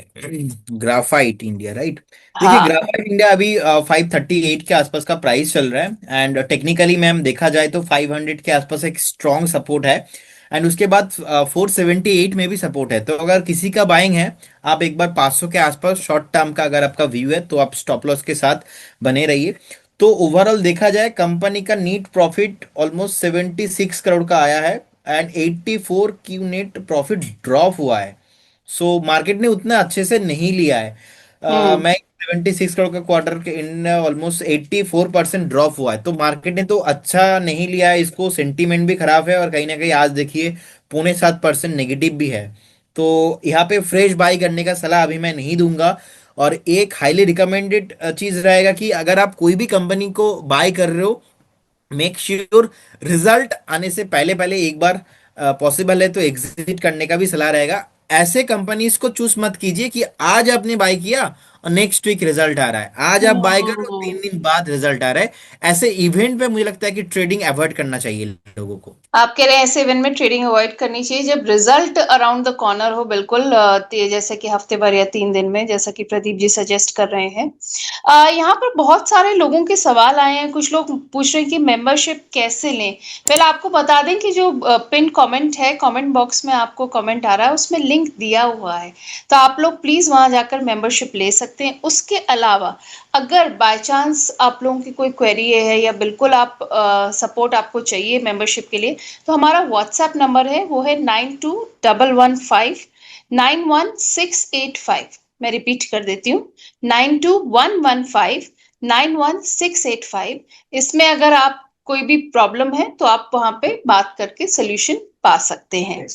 graphite India right. देखिए हाँ। ग्राफाइट इंडिया अभी 538 के आसपास का प्राइस चल रहा है, एंड टेक्निकली मैम देखा जाए तो 500 के आसपास एक स्ट्रॉन्ग सपोर्ट है। एंड उसके बाद 478 में भी सपोर्ट है। तो अगर किसी का बाइंग है, आप एक बार 500 के आसपास शॉर्ट टर्म का अगर आपका व्यू है तो आप स्टॉप लॉस के साथ बने रहिए। तो ओवरऑल देखा जाए कंपनी का नीट प्रॉफिट ऑलमोस्ट 76 करोड़ का आया है, एंड 84 की नेट प्रॉफिट ड्रॉप हुआ है। सो मार्केट ने उतना अच्छे से नहीं लिया है। हम्म। मैं 76 करोड़ का क्वार्टर के इन ऑलमोस्ट 84% ड्रॉप हुआ है, तो मार्केट ने तो अच्छा नहीं लिया है इसको, सेंटीमेंट भी खराब है और कहीं ना कहीं आज देखिए 0.7% नेगेटिव भी है। तो यहाँ पे फ्रेश बाई करने का सलाह अभी मैं नहीं दूंगा। और एक हाईली रिकमेंडेड चीज रहेगा कि अगर आप कोई भी कंपनी को बाय कर रहे हो, मेक श्योर रिजल्ट आने से पहले पहले एक बार पॉसिबल है तो एग्जिट करने का भी सलाह रहेगा। ऐसे कंपनीज को चूज मत कीजिए कि आज आपने बाय किया और नेक्स्ट वीक रिजल्ट आ रहा है, आज आप बाय करो हम्म। 3 दिन बाद रिजल्ट आ रहा है। ऐसे इवेंट पे मुझे लगता है कि ट्रेडिंग अवॉइड करना चाहिए लोगों को। आप कह रहे हैं ऐसे इवेंट में ट्रेडिंग अवॉइड करनी चाहिए जब रिजल्ट अराउंड द कॉर्नर हो, बिल्कुल जैसे कि हफ्ते भर या 3 दिन में, जैसा कि प्रदीप जी सजेस्ट कर रहे हैं। यहाँ पर बहुत सारे लोगों के सवाल आए हैं, कुछ लोग पूछ रहे हैं कि मेंबरशिप कैसे लें। पहले आपको बता दें कि जो पिन कमेंट है, कमेंट बॉक्स में आपको कमेंट आ रहा है, उसमें लिंक दिया हुआ है, तो आप लोग प्लीज वहां जाकर मेंबरशिप ले सकते हैं। उसके अलावा अगर बाय चांस आप लोगों की कोई क्वेरी है या बिल्कुल आप सपोर्ट आपको चाहिए मेंबरशिप के लिए, तो हमारा व्हाट्सएप नंबर है, वो है 9211591685। मैं रिपीट कर देती हूँ, 9211591685। इसमें अगर आप कोई भी प्रॉब्लम है तो आप वहां पे बात करके सोल्यूशन पा सकते हैं।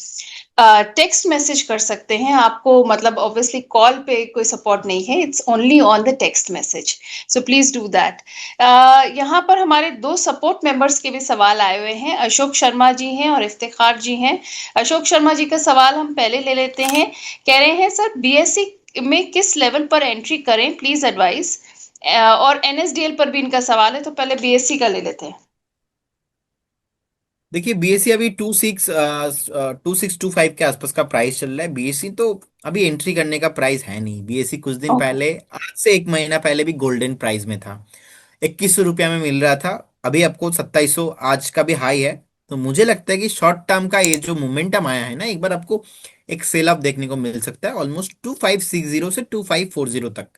टेक्स्ट मैसेज कर सकते हैं आपको, मतलब ऑब्वियसली कॉल पे कोई सपोर्ट नहीं है, it's only on the text message, so please do that. यहाँ पर हमारे दो सपोर्ट मेंबर्स के भी सवाल आए हुए हैं, अशोक शर्मा जी हैं और इफ्तिखार जी हैं। अशोक शर्मा जी का सवाल हम पहले ले लेते हैं। कह रहे हैं सर, बीएससी में किस लेवल पर एंट्री करें, प्लीज एडवाइस। और एनएसडीएल पर भी इनका सवाल है, तो पहले बीएससी का ले लेते हैं। देखिए बीएससी अभी 2625 के आसपास का प्राइस चल रहा है। बीएससी तो अभी एंट्री करने का प्राइस है नहीं। बीएससी कुछ दिन ओके। पहले, आज से एक महीना पहले भी गोल्डन प्राइस में था, 2100 रुपया में मिल रहा था। अभी आपको 2700 आज का भी हाई है। तो मुझे लगता है कि शॉर्ट टर्म का ये जो मोमेंटम आया है ना, एक बार आपको एक सेल ऑफ देखने को मिल सकता है ऑलमोस्ट 2560 से 2540 तक।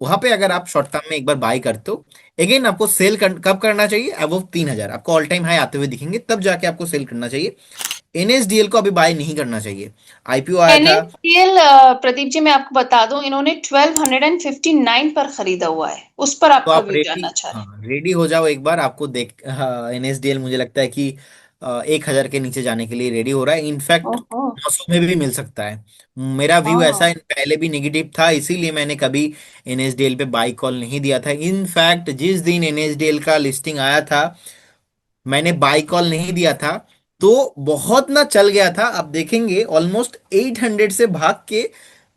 वहां पे अगर आप शॉर्ट टर्म में एक बार बाई करते हो, अगेन आपको कब करना चाहिए, अब 3000 आपको ऑल टाइम हाई आते हुए दिखेंगे तब जाके आपको सेल करना चाहिए। एनएसडीएल को अभी बाय नहीं करना चाहिए। आईपीओ आया था। एनएसडीएल, प्रदीप जी मैं आपको बता दूं, इन्होंने 1259 पर खरीदा हुआ है, उस पर तो आपका आप व्यू रेडी, जानना चाह रहे हैं। हाँ रेडी हो जाओ एक बार, आपको देख, हाँ एनएसडीएल मुझे लगता है कि 1000 के नीचे जाने के लिए रेडी हो रहा है। इनफैक्ट ओहो। 900 में भी मिल सकता है। मेरा व्यू ऐसा हाँ। है, पहले भी नेगेटिव था, इसीलिए मैंने कभी एनएसडीएल पे बाई कॉल नहीं दिया था। इनफैक्ट जिस दिन एनएसडीएल का लिस्टिंग आया था, मैंने बाई कॉल नहीं दिया था, तो बहुत ना चल गया था। आप देखेंगे ऑलमोस्ट 800 से भाग के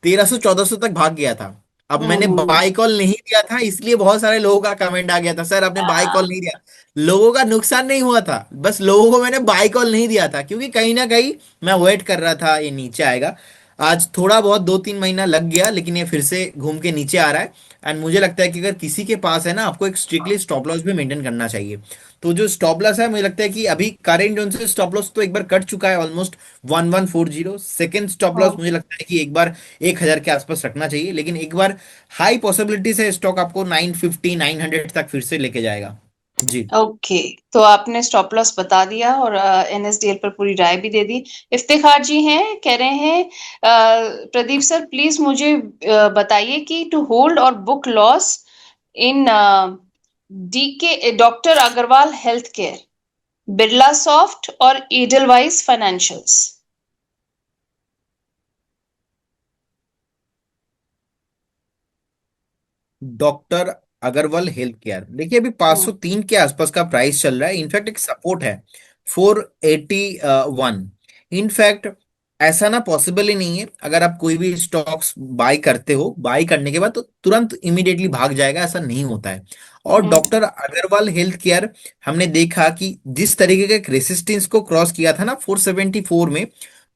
1300 1400 तक भाग गया था। अब मैंने हम्म। बाई कॉल नहीं दिया था, इसलिए बहुत सारे लोगों का कमेंट आ गया था, सर आपने बाई कॉल हाँ। नहीं दिया। लोगों का नुकसान नहीं हुआ था, बस लोगों को मैंने बाई कॉल नहीं दिया था, क्योंकि कहीं ना कहीं मैं वेट कर रहा था ये नीचे आएगा। आज थोड़ा बहुत 2 3 महीना लग गया, लेकिन ये फिर से घूम के नीचे आ रहा है। एंड मुझे लगता है कि अगर किसी के पास है ना, आपको एक स्ट्रिक्टली स्टॉप लॉस भी मेंटेन करना चाहिए। तो जो स्टॉप लॉस है, मुझे लगता है कि अभी करेंट जोन से स्टॉप लॉस तो एक बार कट चुका है ऑलमोस्ट 1140। सेकंड स्टॉप लॉस हाँ। मुझे लगता है कि एक बार 1000 के आसपास रखना चाहिए, लेकिन एक बार हाई पॉसिबिलिटी से स्टॉक आपको 950 900 तक फिर से लेके जाएगा। जी। ओके, तो आपने स्टॉप लॉस बता दिया और एनएसडीएल पर पूरी राय भी दे दी। इफ्तिखार जी हैं, कह रहे हैं प्रदीप सर प्लीज मुझे बताइए कि टू होल्ड और बुक लॉस इन डीके doctor Agarwal health care, Birla soft और Edelweiss financials. Doctor Agarwal health care, देखिए अभी 503 के आसपास का प्राइस चल रहा है। इनफैक्ट एक सपोर्ट है 481। इनफैक्ट ऐसा ना पॉसिबल ही नहीं है, अगर आप कोई भी स्टॉक्स बाय करते हो, बाय करने के बाद तो तुरंत इमीडिएटली भाग जाएगा, ऐसा नहीं होता है। और डॉक्टर अग्रवाल हेल्थ केयर, हमने देखा कि जिस तरीके के रेसिस्टेंस को क्रॉस किया था ना 474 में,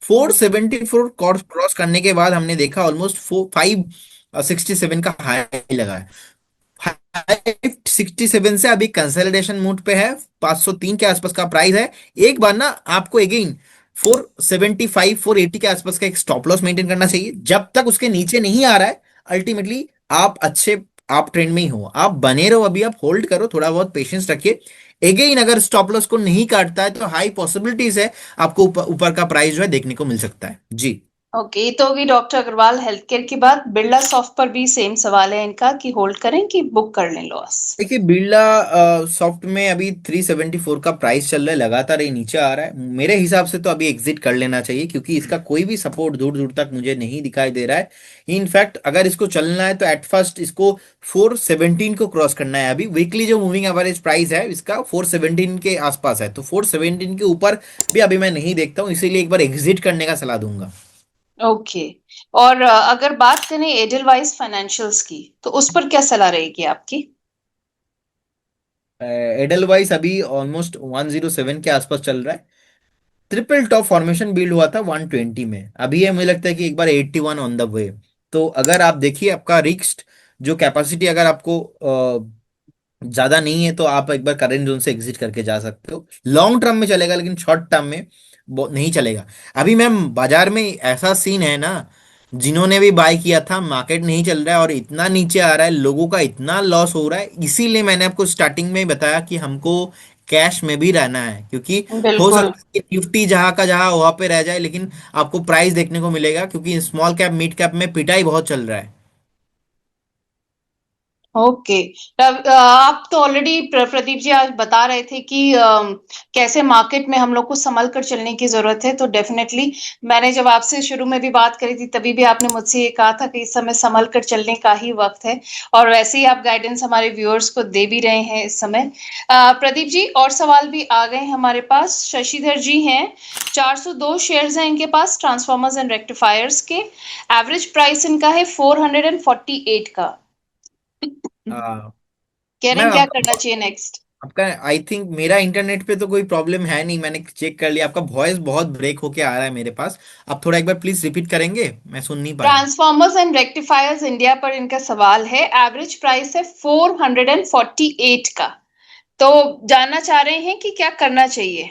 474 क्रॉस करने के बाद हमने देखा ऑलमोस्ट 567 का हाई लगा है। 567 से अभी कंसोलिडेशन मूड पे है, 503 के आसपास का प्राइस है। एक बार ना आपको अगेन 475 480 के आसपास का एक स्टॉप लॉस मेंटेन करना चाहिए, जब तक उसके नीचे नहीं आ रहा है। अल्टीमेटली आप अच्छे आप ट्रेंड में ही हो, आप बने रहो, अभी आप होल्ड करो, थोड़ा बहुत पेशेंस रखिए। अगेन अगर स्टॉप लॉस को नहीं काटता है तो हाई पॉसिबिलिटीज है आपको ऊपर ऊपर का प्राइस जो है देखने को मिल सकता है जी। ओके, ये तो होगी डॉक्टर अग्रवाल हेल्थ केयर की बात। बिरला सॉफ्ट पर भी सेम सवाल है इनका कि होल्ड करें कि बुक कर लें लॉस। देखिए बिरला सॉफ्ट में अभी 374 का प्राइस चल रहा है, लगातार ये नीचे आ रहा है। मेरे हिसाब से तो अभी एग्जिट कर लेना चाहिए, क्योंकि इसका कोई भी सपोर्ट दूर दूर तक मुझे नहीं दिखाई दे रहा है। इनफैक्ट अगर इसको चलना है तो एट फर्स्ट इसको 417 को क्रॉस करना है। अभी वीकली जो मूविंग एवरेज प्राइस है इसका 417 के आसपास है, तो 417 के ऊपर भी अभी मैं नहीं देखता हूँ, इसीलिए एक बार एग्जिट करने का सलाह दूंगा। ओके। और अगर बात करें एडलवाइस फाइनेंशियल्स की, तो उस पर क्या सलाह रहेगी आपकी? एडलवाइस अभी ऑलमोस्ट 107 के आसपास चल रहा है। ट्रिपल टॉप फॉर्मेशन बिल्ड हुआ था 120 में, अभी ये मुझे लगता है कि एक बार 81 ऑन द वे। तो अगर आप देखिए आपका रिस्क जो कैपेसिटी अगर आपको ज्यादा नहीं है तो आप एक बार करेंट जोन से एग्जिट करके जा सकते हो। लॉन्ग टर्म में चलेगा लेकिन शॉर्ट टर्म में नहीं चलेगा। अभी मैम बाजार में ऐसा सीन है ना, जिन्होंने भी बाय किया था मार्केट नहीं चल रहा है और इतना नीचे आ रहा है, लोगों का इतना लॉस हो रहा है, इसीलिए मैंने आपको स्टार्टिंग में ही बताया कि हमको कैश में भी रहना है, क्योंकि हो बिल्कुल। सकता है कि निफ्टी जहां का जहां वहां पे रह जाए, लेकिन आपको प्राइस देखने को मिलेगा, क्योंकि स्मॉल कैप मिड कैप में पिटाई बहुत चल रहा है। ओके। आप तो ऑलरेडी प्रदीप जी आज बता रहे थे कि कैसे मार्केट में हम लोग को संभल कर चलने की जरूरत है, तो डेफिनेटली मैंने जब आपसे शुरू में भी बात करी थी तभी भी आपने मुझसे ये कहा था कि इस समय संभल कर चलने का ही वक्त है। और वैसे ही आप गाइडेंस हमारे व्यूअर्स को दे भी रहे हैं इस समय। प्रदीप जी, और सवाल भी आ गए हैं हमारे पास। शशिधर जी हैं, 402 शेयर्स हैं इनके पास ट्रांसफॉर्मर्स एंड रेक्टिफायर्स के। एवरेज प्राइस इनका है 448 का। आ, कह रहे हैं मैम क्या आपका करना चाहिए नेक्स्ट? आपका आई थिंक मेरा इंटरनेट पे तो कोई प्रॉब्लम है नहीं, मैंने चेक कर लिया, आपका वॉइस बहुत ब्रेक होके आ रहा है मेरे पास। आप थोड़ा एक बार प्लीज रिपीट करेंगे, मैं सुन नहीं पाया। ट्रांसफॉर्मर्स एंड रेक्टिफायर्स इंडिया पर इनका सवाल है। एवरेज प्राइस है 448 का। तो जानना चाह रहे हैं कि क्या करना चाहिए।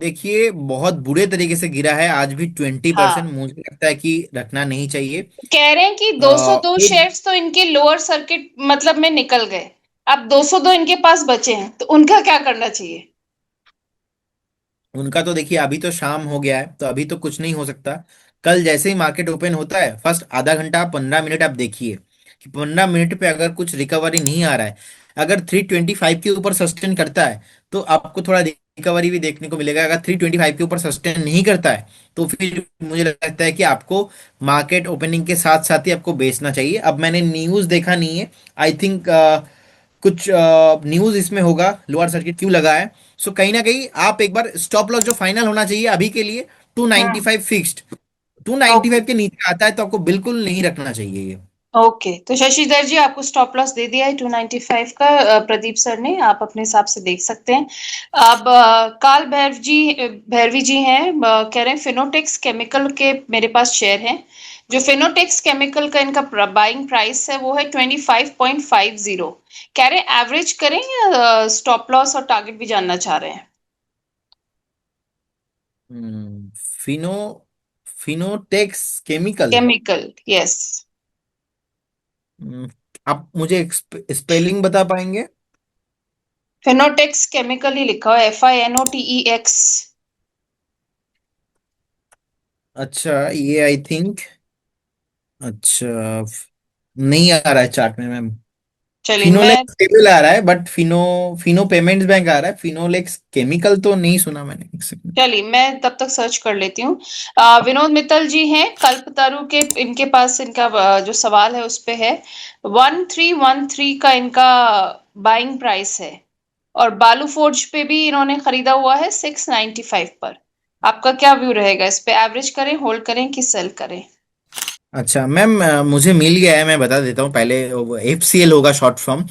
देखिए बहुत बुरे तरीके से गिरा है, आज भी 20%, हाँ, मुझे लगता है कि रखना नहीं चाहिए। कह रहे हैं कि 202 एक शेयर्स तो इनके लोअर सर्किट मतलब में निकल गए। अब 202 इनके पास बचे हैं, तो उनका क्या करना चाहिए? उनका तो देखिए अभी तो शाम हो गया है तो अभी तो कुछ नहीं हो सकता। कल जैसे ही मार्केट ओपन होता है फर्स्ट आधा घंटा 15 मिनट आप देखिए कि 15 मिनट पे अगर कुछ रिकवरी नहीं आ रहा है, अगर 325 के ऊपर सस्टेन करता है तो आपको थोड़ा रिकवरी भी देखने को मिलेगा। अगर 325 के ऊपर सस्टेन नहीं करता है तो फिर मुझे लगता है कि आपको मार्केट ओपनिंग के साथ साथ ही आपको बेचना चाहिए। अब मैंने न्यूज़ देखा नहीं है, आई थिंक कुछ न्यूज इसमें होगा लोअर सर्किट क्यों लगा है। सो कहीं ना कहीं आप एक बार स्टॉप लॉस जो फाइनल होना चाहिए अभी के लिए 295 फिक्स्ड, ओके। 295 के नीचे आता है तो आपको बिल्कुल नहीं रखना चाहिए ये। ओके, तो शशिधर जी आपको स्टॉप लॉस दे दिया है 295 का प्रदीप सर ने, आप अपने हिसाब से देख सकते हैं। अब काल भैरवी जी हैं, कह रहे हैं फिनोटेक्स केमिकल के मेरे पास शेयर हैं। जो फिनोटेक्स केमिकल का इनका बाइंग प्राइस है वो है 25.50। कह रहे हैं एवरेज करें या स्टॉप लॉस और टारगेट भी जानना चाह रहे हैं? Fino Fineotex chemical. Chemical, yes. आप मुझे स्पेलिंग बता पाएंगे? फिनोटेक्स केमिकल ही लिखा हुआ है, FINOTEX। अच्छा ये आई थिंक, अच्छा नहीं आ रहा है चार्ट में मैम। चलिए मैं फिनोलेक्स केबल आ रहा है बट फिनो पेमेंट्स बैंक आ रहा है, फिनोलेक्स केमिकल तो नहीं सुना मैंने, एक सेकंड। चलिए मैं तब तक सर्च कर लेती हूँ। विनोद मित्तल जी हैं कल्पतरु के, इनके पास इनका जो सवाल है उस पे है। 1313 का इनका बाइंग प्राइस है। और बालू फोर्ज पे भी इन्होंने खरीदा हुआ है 695 पर। आपका क्या व्यू रहेगा इस पे? एवरेज करें, होल्ड करें कि सेल करें? अच्छा मैम मुझे मिल गया है, मैं बता देता हूँ पहले। FCL होगा short form,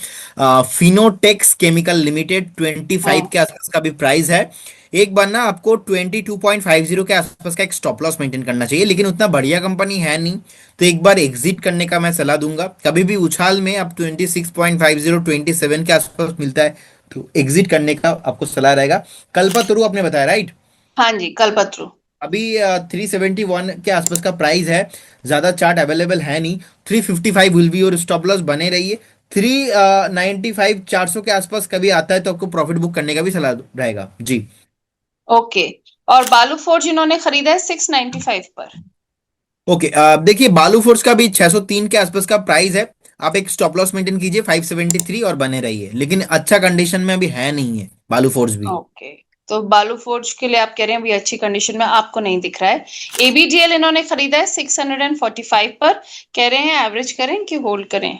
Fineotex chemical limited, 25 हाँ। के आसपास का भी प्राइस है। एक बार ना आपको 22.50 के आसपास का एक स्टॉप लॉस मेंटेन करना चाहिए, लेकिन उतना बढ़िया कंपनी है नहीं, तो एक बार एग्जिट करने का मैं सलाह दूंगा। कभी भी उछाल में आप 26.50 27 के आसपास मिलता है तो एग्जिट करने का आपको सलाह रहेगा। कल्पतरु आपने बताया राइट? हाँ जी, कल्पतरु। अभी 371 के आसपास का प्राइस है। ज्यादा चार्ट अवेलेबल है नहीं। 355 विल बी और स्टॉप लॉस बने रहिए। 395 400 के आसपास कभी आता है तो आपको प्रॉफिट बुक करने का भी सलाह रहेगा जी। ओके। और बालू फोर्ज इन्होंने खरीदा है 695 पर। ओके, देखिए बालू फोर्स का भी 603 के आसपास का प्राइस है। आप एक स्टॉप लॉस मेंटेन कीजिए 573 और बने रहिए, लेकिन अच्छा कंडीशन में अभी है नहीं है बालू फोर्स भी। ओके। तो बालू फोर्ज के लिए आप कह रहे हैं अभी अच्छी कंडीशन में आपको नहीं दिख रहा है। एबीडीएल इन्होंने खरीदा है 645 पर। कह रहे हैं एवरेज करें कि होल्ड करें।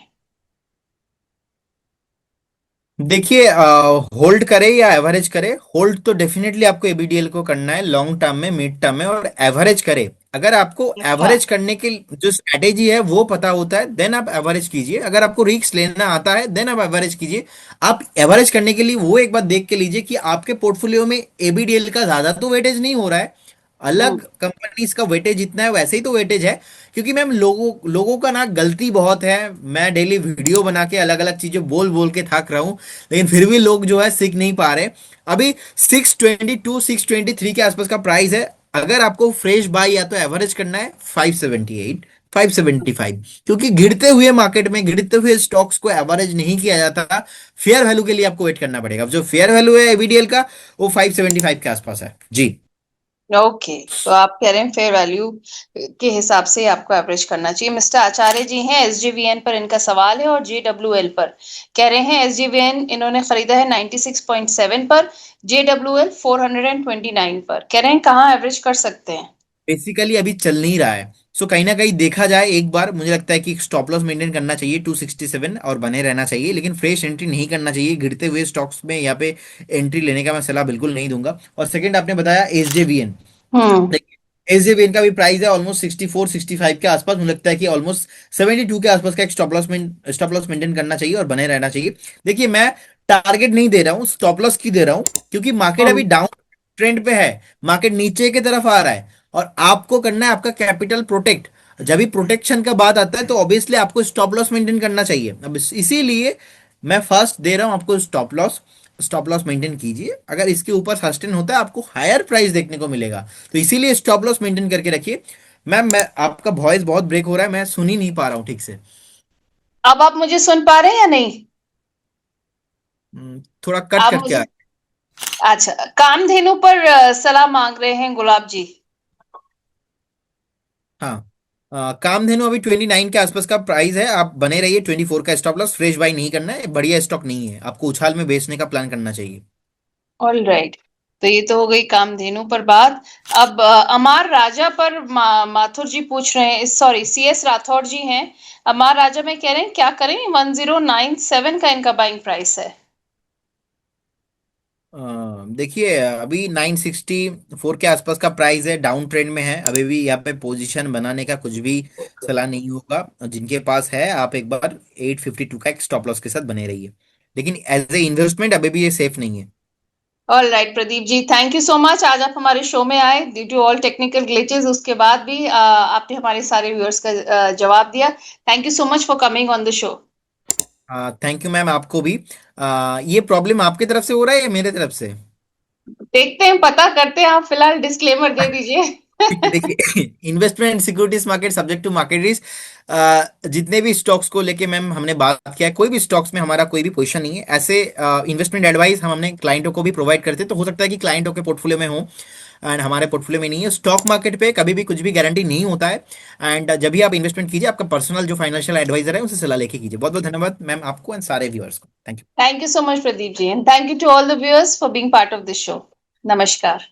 देखिए, होल्ड करे या एवरेज करे, होल्ड तो डेफिनेटली आपको एबीडीएल को करना है लॉन्ग टर्म में, मिड टर्म में, और एवरेज करे। अगर आपको अच्छा। एवरेज करने के जो स्ट्रैटेजी है वो पता होता है देन आप एवरेज कीजिए। अगर आपको रिस्क लेना आता है देन आप एवरेज कीजिए। आप एवरेज करने के लिए वो एक बात देख के लीजिए कि आपके पोर्टफोलियो में एबीडीएल का ज्यादा तो वेटेज नहीं हो रहा है। हम्म। अलग कंपनीज का वेटेज जितना है वैसे ही तो वेटेज है। क्योंकि मैम लोगों लोगों का ना गलती बहुत है। मैं डेली वीडियो बना के अलग अलग चीजें बोल बोल के थक रहा हूँ, लेकिन फिर भी लोग जो है सीख नहीं पा रहे। अभी 622 623 के आसपास का प्राइस है। अगर आपको फ्रेश बाय या तो एवरेज करना है 578 575, क्योंकि गिरते हुए मार्केट में गिरते हुए स्टॉक्स को एवरेज नहीं किया जाता। फेयर वैल्यू के लिए आपको वेट करना पड़ेगा। जो फेयर वैल्यू है एबीडीएल का वो 575 के आसपास है जी। ओके। तो आप कह रहे हैं फेयर वैल्यू के हिसाब से आपको एवरेज करना चाहिए। मिस्टर आचार्य जी हैं एसजीवीएन पर, इनका सवाल है, और जेडब्ल्यूएल पर। कह रहे हैं एसजीवीएन इन्होंने खरीदा है 96.7 पर, जेडब्ल्यूएल 429 पर। कह रहे हैं कहाँ एवरेज कर सकते हैं। बेसिकली अभी चल नहीं रहा है। सो कहीं ना कहीं देखा जाए एक बार, मुझे लगता है कि स्टॉप लॉस मेंटेन करना चाहिए 267 और बने रहना चाहिए, लेकिन फ्रेश एंट्री नहीं करना चाहिए गिरते हुए स्टॉक्स में। यहाँ पे एंट्री लेने का मैं सलाह बिल्कुल नहीं दूंगा। और सेकंड आपने बताया एसजेवीएन। हम्म। देखिए एसजेवीएन का भी प्राइस है ऑलमोस्ट 64 65 के आसपास। मुझे लगता है कि ऑलमोस्ट 72 के आसपास का एक स्टॉप लॉस मेंटेन करना चाहिए और बने रहना चाहिए। देखिए मैं टारगेट नहीं दे रहा हूँ, स्टॉप लॉस की दे रहा हूँ, क्योंकि मार्केट हम्म। अभी डाउन ट्रेंड पे है। मार्केट नीचे की तरफ आ रहा है और आपको करना है आपका कैपिटल प्रोटेक्ट। जब भी प्रोटेक्शन का बात आता है तो ऑब्वियसली आपको स्टॉप लॉस मेंटेन करना चाहिए। अब इसीलिए मैं फर्स्ट दे रहा हूं आपको stop loss. Stop loss maintain कीजिए। अगर इसके ऊपर सस्टेन होता है आपको हायर प्राइस देखने को मिलेगा, तो इसीलिए स्टॉप लॉस मेंटेन करके रखिए। मैम मैं आपका वॉइस बहुत ब्रेक हो रहा है, मैं सुन ही नहीं पा रहा हूँ ठीक से। अब आप मुझे सुन पा रहे हैं या नहीं। थोड़ा कट आप कट के मुझे। आ। अच्छा। कामधेनु पर सलाह मांग रहे हैं गुलाब जी। हाँ, कामधेनु अभी 29 के आसपास का प्राइस है। आप बने रहिए। 24 का स्टॉप लॉस, फ्रेश बाई नहीं करना है, बढ़िया स्टॉक नहीं है, आपको उछाल में बेचने का प्लान करना चाहिए। All right. तो ये तो हो गई कामधेनु पर बात। अब अमार राजा पर माथुर जी पूछ रहे हैं, सॉरी सीएस राठौर जी हैं। अमार राजा में कह रहे हैं क्या करें, 1097 का इनका बाइंग प्राइस है। देखिए अभी 964 के आसपास का प्राइस है, डाउन ट्रेंड में है अभी भी। यहाँ पे पोजीशन बनाने का कुछ भी सलाह नहीं होगा। जिनके पास है आप एक बार 852 का एक स्टॉप लॉस के साथ बने रहिए, लेकिन एज ए इन्वेस्टमेंट अभी भी ये सेफ नहीं है। All right Pradeep ji, thank you so much. आज आप हमारे शो में आए due to all technical glitches, उसके बाद भी आपने हमारे सारे व्यूअर्स का जवाब दिया। Thank you so much for coming on the show. Thank you ma'am, आपको भी। ये प्रॉब्लम आपकी तरफ से हो रहा है या मेरे तरफ से? देखते हैं, पता करते हैं, आप फिलहाल डिस्क्लेमर दे दीजिए। देखिए investment securities market subject to market risk. जितने भी स्टॉक्स को लेके मैम हमने बात किया है, कोई भी स्टॉक्स में हमारा कोई भी पोजीशन नहीं है। ऐसे इन्वेस्टमेंट एडवाइस हम अपने क्लाइंटों को भी प्रोवाइड करते हैं, तो हो सकता है कि क्लाइंटों के पोर्टफोलियो में हो एंड हमारे पोर्टफोलियो में नहीं है। स्टॉक मार्केट पे कभी भी कुछ भी गारंटी नहीं होता है। एंड जब भी आप इन्वेस्टमेंट कीजिए आपका पर्सनल जो फाइनेंशियल एडवाइजर है उनसे सलाह लेके कीजिए। बहुत बहुत धन्यवाद मैम आपको एंड सारे व्यूअर्स को। Thank you. Thank you so much Pradeep ji, and thank you to all the viewers for being part of this show. नमस्कार।